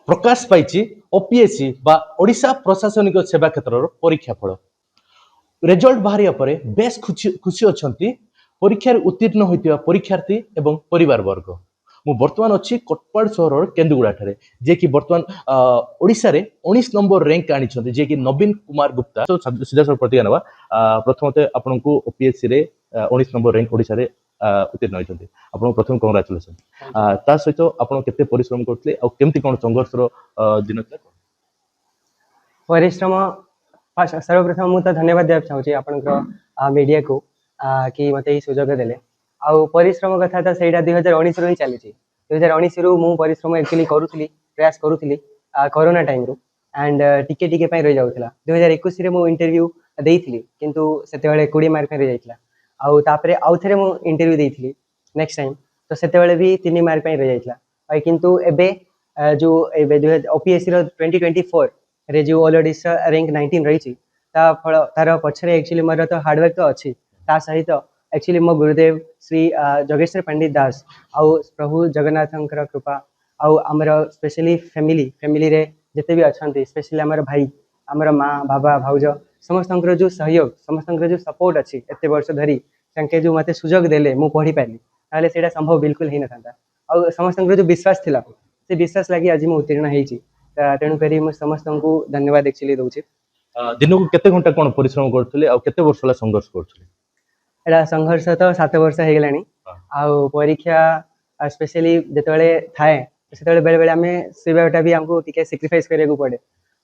प्रकाश पाई OPSC बा ओडिशा प्रशासनिक सेवा क्षेत्र परीक्षा फल रिजल्ट बाहरिया परे बेस खुशी अच्छा परीक्षा उत्तीर्ण होता परीक्षार्थी एवं परिवार वर्ग मु बर्तमान अच्छी कटपाड़ सहर केन्दुगुड़ा ठारे जे कि बर्तमान ओडिशा रे 19 नंबर रैंक आनी जे कि नवीन कुमार गुप्ता तो सीधा सब प्रतिज्ञा नवा प्रथमते आपन को ओपीएससी रे 19 नंबर रैंक ओडिशा रे उत्तीर्ण होइछन्ती आपन प्रथम कांग्रेचुलेशन ता सहित आपन केते परिश्रम करथले आ केमती कोन संघर्ष रो दिन था परिश्रम सर्वप्रथम मु तो धन्यवाद देना चाहूँगी आपन मीडिया को कि मत सुजोग देले आउ परिश्रम कथा तो सहीटा 2019 रु ही चली 2019 रु मु परिश्रम एक्चुअली करूली प्रयास करूली कोरोना टाइम रु एंड टिके टिके रही जाऊला 2021 रे मु इंटरव्यू देइथिली किंतु सेते बेले 20 मार्क रही जाइतला आउ तापरे आउ थरे मु इंटरव्यू देइथिली नेक्स्ट टाइम तो सेते बेले भी 3 मार्क रही जाइतला किंतु एबे जो एबे ओपीएससी रो 2024 रे जो ऑल ओडिशा रैंक 19 रही फल तार पछरे एक्चुअली मोर तो हार्डवर्क तो अच्छी ता सहित एक्चुअली मो गुरुदेव श्री जगेश्वर पंडित दास आउ प्रभु जगन्नाथ कृपा आउ आमर स्पेशली फैमिली रे जिते भी अच्छा स्पेशली आमर भाई आमर माँ बाबा भाउज समस्त जो सहयोग समस्त जो सपोर्ट अच्छी एत वर्ष धरी तांके जो मते सुजोग देले मु पढ़ी पाली ताले सेटा संभव बिल्कुल ही न था आउ समस्त जो विश्वास थिला से विश्वास लगी आज मु उत्तीर्ण हेची तेणु करी मु समस्त को धन्यवाद एक्चुअली दउछि दिन को केते घंटा कोन परिश्रम करथले आ केते वर्ष ला संघर्ष करथले एटा संघर्ष तो 7 वर्ष हे गेलानी आउ परीक्षा स्पेशली जेतबेले थाए सेतबेले बेले बेले हमें सेवाटा भी हमको टिके सैक्रिफाइस करिया को पड़े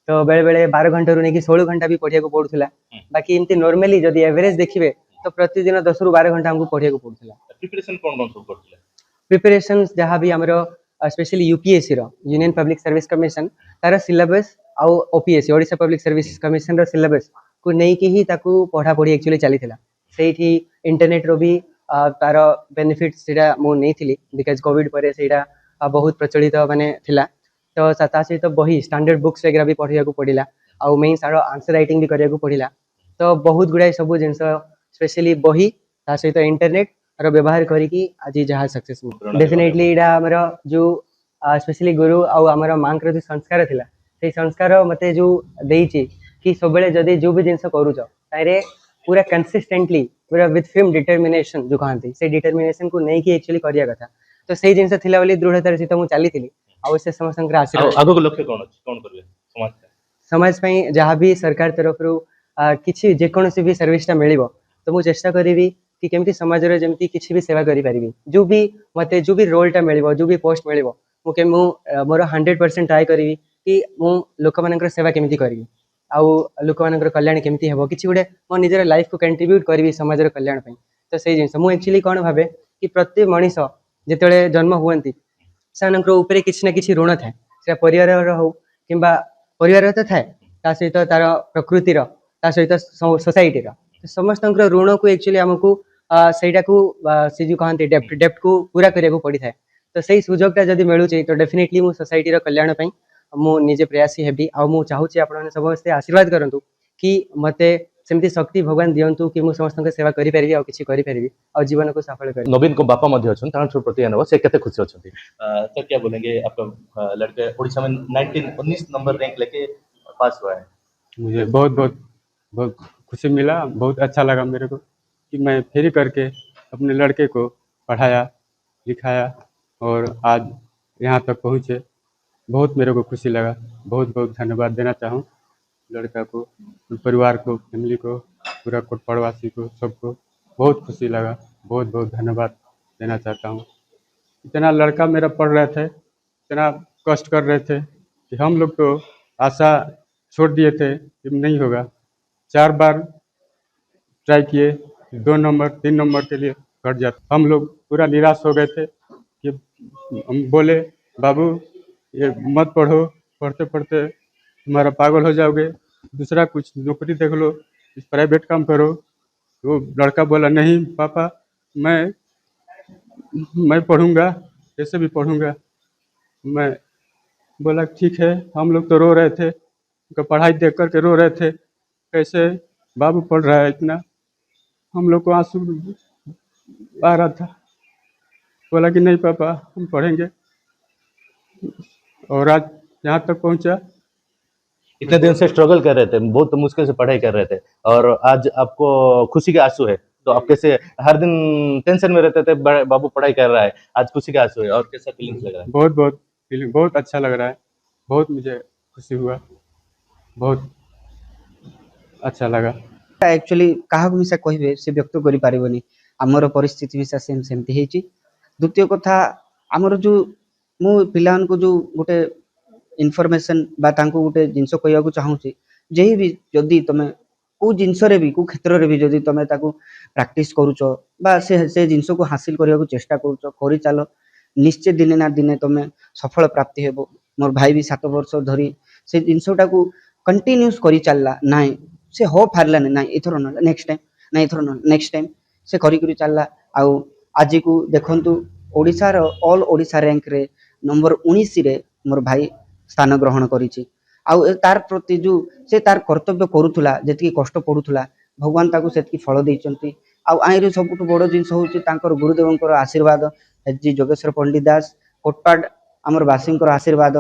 तो बेले बेले 12 घंटा रु नेकी 16 घंटा भी पढ़िया को पड़ुथला बाकी इनती नॉर्मली जदी एवरेज देखिबे तो प्रतिदिन 10 रु 12 घंटा हमको पढ़िया को पड़ुथला प्रिपरेशन कोन सब करथले प्रिपरेशन जहाँ भी हमरो स्पेशली यूपीएससी रो यूनियन पब्लिक सर्विस कमिशन तार सिलेबस आउ OPSC Odisha Public Service Commission रो सिलेबस को नहीं कि ही ताकू पढ़ा पढ़ी एक्चुअली चली थिला सेठी इंटरनेट रो भी तार बेनिफिट सेटा मु नहीं थिली बिकॉज कोविड परे सेटा बहुत प्रचलित माने थिला तो ता सहित बही स्टैंडर्ड बुक्स वगैरह भी पढ़िया को पड़िला आउ मेन सारो आंसर राइटिंग भी करिया को पड़िला तो बहुत गुड़ाई सब जिनस स्पेशली बही ता सहित इंटरनेट रो व्यवहार करी आज जहाँ सक्सेस डेफिनेटली इडा हमर जो स्पेशली गुरु आउ हमर मां जो संस्कार थिला से संस्कार मते जो देइची कि सबले जदी जो भी जिनस करूछ तारे पूरा कंसिस्टेंटली पूरा विथ फिल्म डिटरमिनेशन जो कहते से डिटरमिनेशन को नहीं कि एक्चुअली करिया कथा तो सही जिनस थिला वाली दृढ़तार सहित मु चली थिली आउ से समस्त आशीर्वाद आगो लक्ष्य कोन अछि कोन करबे समाज पई जहाँ भी सरकार तरफ रु किछि जे कोनोसी भी सर्विसटा मिलिबो तो मु चेष्टा करिवि कि केमती समाज रे जेमती किछि भी सेवा करि परिबि जो भी मते जो भी रोलटा मिलिबो जो भी पोस्ट मिलिबो मु मोर 100% ट्राई करिवि कि मु लोक मानकर सेवा केमती करिवि आउ लोक मानकर कल्याण केमती हेबो किछि गुडे मो निजर लाइफ को कंट्रीब्यूट करबी समाज रे कल्याण पई तो सही जिंस मु एक्चुअली कोन भाबे कि प्रति मनीष जेतेले जन्म हुवंती सानकर ऊपर किछि ना किछि ऋण थाए से परिवार रो हो किंबा परिवार तो थाए ता सहित तार प्रकृति रो ता सहित सोसाइटी रो समस्त ऋण को एक्चुअली हमको सेटा को से जो कहते डेप्ट को पूरा करिया को पड़ी थाए तो सही सुजोगटा जदी मिलुची तो डेफिनेटली मु सोसाइटी रो कल्याण पई मु निजे प्रयासी हेबी आ मु चाहूची आपण समस्त आशीर्वाद करंतु कि मते सेमती शक्ति भगवान दियंतु कि मु समस्त सेवा करि परिबी आ किछि करि परिबी आ जीवन को सफल करि नवीन को बापा मध्ये अछन तान प्रति अनव से केते खुशी अछंती तो क्या बोलेंगे आपका लड़के ओडिशा में 19 नंबर रैंक लेके पास हुआ है मुझे बहुत खुशी मिला बहुत अच्छा लगा मेरे को कि मैं फ्री करके अपने लड़के को पढ़ाया लिखाया और आज यहाँ तक पहुँचे बहुत मेरे को खुशी लगा बहुत धन्यवाद देना चाहूँ लड़का को परिवार को फैमिली को पूरा कोटपाड़वासी को सबको बहुत खुशी लगा बहुत धन्यवाद देना चाहता हूँ इतना लड़का मेरा पढ़ रहे थे इतना कष्ट कर रहे थे कि हम लोग तो आशा छोड़ दिए थे कि नहीं होगा 4 बार ट्राई किए 2 नंबर 3 नंबर के लिए घट जाता हम लोग पूरा निराश हो गए थे कि हम बोले बाबू ये मत पढ़ो पढ़ते पढ़ते तुम्हारा पागल हो जाओगे दूसरा कुछ नौकरी देख लो इस प्राइवेट काम करो वो लड़का बोला नहीं पापा मैं पढ़ूंगा कैसे भी पढ़ूंगा मैं बोला ठीक है हम लोग तो रो रहे थे उनका पढ़ाई देख करके रो रहे थे कैसे बाबू पढ़ रहा है इतना हम लोग को आंसू आ रहा था बोला कि नहीं पापा हम पढ़ेंगे और आज यहाँ तक पहुँचा। इतने दिन से स्ट्रगल कर रहे थे, बहुत मुश्किल से पढ़ाई कर रहे थे, और आज आपको खुशी के आंसू है, तो आप कैसे हर दिन टेंशन में रहते थे बाबू पढ़ाई कर रहा है, आज खुशी का आंसू है, और कैसा फीलिंग्स लग रहा है? बहुत बहुत फीलिंग बहुत अच्छा लग रहा है, बहुत मुझे खुशी हुआ, बहुत अच्छा लगा। एक्चुअली କାହାକୁ ମିଶା କହିବେ ସେ ବ୍ୟକ୍ତ କରିପାରିବନି ଆମର ପରିସ୍ଥିତି ମିଶା ସେମିତି ହେଇଛି। ଦ୍ୱିତୀୟ କଥା ଆମର ଯୋଉ ମୁଁ ପିଲାମାନଙ୍କୁ ଯୋଉ ଗୋଟେ ଇନଫର୍ମେସନ ବା ତାଙ୍କୁ ଗୋଟେ ଜିନିଷ କହିବାକୁ ଚାହୁଁଛି, ଯେହି ବି ଯଦି ତମେ କୋଉ ଜିନିଷରେ ବି କୋଉ କ୍ଷେତ୍ରରେ ବି ଯଦି ତମେ ତାକୁ ପ୍ରାକ୍ଟିସ କରୁଛ ବା ସେ ଜିନିଷକୁ ହାସିଲ କରିବାକୁ ଚେଷ୍ଟା କରୁଛ, କରିଚାଲ, ନିଶ୍ଚୟ ଦିନେ ନା ଦିନେ ତମେ ସଫଳ ପ୍ରାପ୍ତି ହେବ। ମୋର ଭାଇ ବି 7 ବର୍ଷ ଧରି ସେ ଜିନିଷଟାକୁ କଣ୍ଟିନ୍ୟୁସ୍ କରି ଚାଲିଲା, ନାଇଁ ସେ ହୋପ ହାରିଲାନି, ନାଇଁ ଏଥର ନହେଲେ ନେକ୍ସଟ ଟାଇମ୍, ନାଇଁ ଏଥର ନହେଲେ ନେକ୍ସଟ ଟାଇମ୍, ସେ କରି ଚାଲିଲା। ଆଉ ଆଜିକୁ ଦେଖନ୍ତୁ ଓଡ଼ିଶାର ଅଲ୍ ଓଡ଼ିଶା ର୍ୟାଙ୍କରେ ନମ୍ବର 19ରେ ମୋର ଭାଇ ସ୍ଥାନ ଗ୍ରହଣ କରିଛି। ଆଉ ତାର ପ୍ରତି ଯୋଉ ସେ ତାର କର୍ତ୍ତବ୍ୟ କରୁଥିଲା, ଯେତିକି କଷ୍ଟ ପଡୁଥିଲା, ଭଗବାନ ତାକୁ ସେତିକି ଫଳ ଦେଇଛନ୍ତି। ଆଉ ଆଇଁରେ ସବୁଠୁ ବଡ଼ ଜିନିଷ ହେଉଛି ତାଙ୍କର ଗୁରୁଦେବଙ୍କର ଆଶୀର୍ବାଦ, ଏଚ୍ ଜି ଯୋଗେଶ୍ୱର ପଣ୍ଡିତ ଦାସ କୋଟପାଡ଼, ଆମର ବାସୀଙ୍କର ଆଶୀର୍ବାଦ,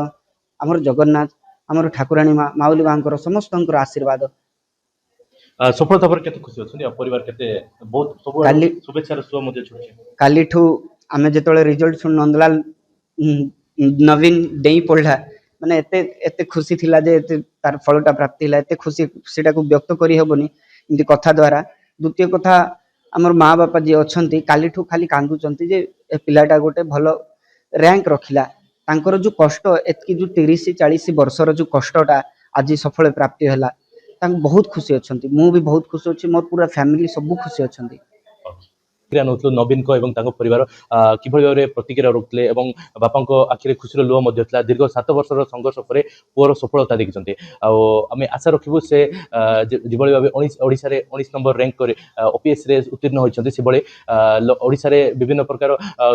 ଆମର ଜଗନ୍ନାଥ, ଆମର ଠାକୁରାଣୀ ମା ମାଉଲି ମାଙ୍କର ସମସ୍ତଙ୍କର ଆଶୀର୍ବାଦ। ସଫଳତା ପରେ କେତେ ଖୁସି ଅଛନ୍ତି, ଆଉ ପରିବାର କେତେ ବହୁତ ସବୁ କାଲି- ଶୁଭେଚ୍ଛାର ସୁଅ ମଧ୍ୟ ଛୁଟୁଛି। କାଲିଠୁ ଆମେ ଯେତେବେଳେ ରିଜଲ୍ଟ ଶୁଣି ନନ୍ଦଲାଲ ନବୀନ ଡେଇଁ ପଡ଼ିଲା, ମାନେ ଏତେ ଏତେ ଖୁସି ଥିଲା ଯେ ଏତେ ତାର ଫଳଟା ପ୍ରାପ୍ତି ହେଲା, ଏତେ ଖୁସି ସେଟାକୁ ବ୍ୟକ୍ତ କରିହେବନି ଏମିତି କଥା ଦ୍ୱାରା। ଦ୍ୱିତୀୟ କଥା ଆମର ମା ବାପା ଯିଏ ଅଛନ୍ତି କାଲିଠୁ ଖାଲି କାନ୍ଦୁଛନ୍ତି ଯେ ଏ ପିଲାଟା ଗୋଟେ ଭଲ ର୍ୟାଙ୍କ ରଖିଲା। ତାଙ୍କର ଯୋଉ କଷ୍ଟ, ଏତିକି ଯୋଉ 30-40 ବର୍ଷର ଯୋଉ କଷ୍ଟଟା ଆଜି ସଫଳ ପ୍ରାପ୍ତି ହେଲା, ତାଙ୍କୁ ବହୁତ ଖୁସି ଅଛନ୍ତି। ମୁଁ ବି ବହୁତ ଖୁସି ଅଛି, ମୋର ପୁରା ଫ୍ୟାମିଲି ସବୁ ଖୁସି ଅଛନ୍ତି। ପ୍ରତିକ୍ରିୟା ନେଉଥିଲୁ ନବୀନଙ୍କ ଏବଂ ତାଙ୍କ ପରିବାର କିଭଳି ଭାବରେ ପ୍ରତିକ୍ରିୟା ରଖୁଥିଲେ, ଏବଂ ବାପାଙ୍କ ଆଖିରେ ଖୁସିର ଲୁହ ମଧ୍ୟ ଥିଲା। ଦୀର୍ଘ 7 ବର୍ଷର ସଂଘର୍ଷ ପରେ ପୁଅର ସଫଳତା ଦେଖିଛନ୍ତି। ଆଉ ଆମେ ଆଶା ରଖିବୁ ସେ ଯେଭଳି ଭାବେ ଓଡ଼ିଶାରେ 19 ନମ୍ବର ର୍ୟାଙ୍କ କରି OPSରେ ଉତ୍ତୀର୍ଣ୍ଣ ହୋଇଛନ୍ତି, ସେଭଳି ଓଡ଼ିଶାରେ ବିଭିନ୍ନ ପ୍ରକାର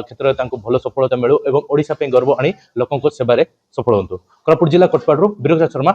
କ୍ଷେତ୍ରରେ ତାଙ୍କୁ ଭଲ ସଫଳତା ମିଳୁ ଏବଂ ଓଡ଼ିଶା ପାଇଁ ଗର୍ବ ଆଣି ଲୋକଙ୍କ ସେବାରେ ସଫଳ ହୁଅନ୍ତୁ। କୋରାପୁଟ ଜିଲ୍ଲା କୋଟପାଡ଼ରୁ ବିରଜା ଶର୍ମା।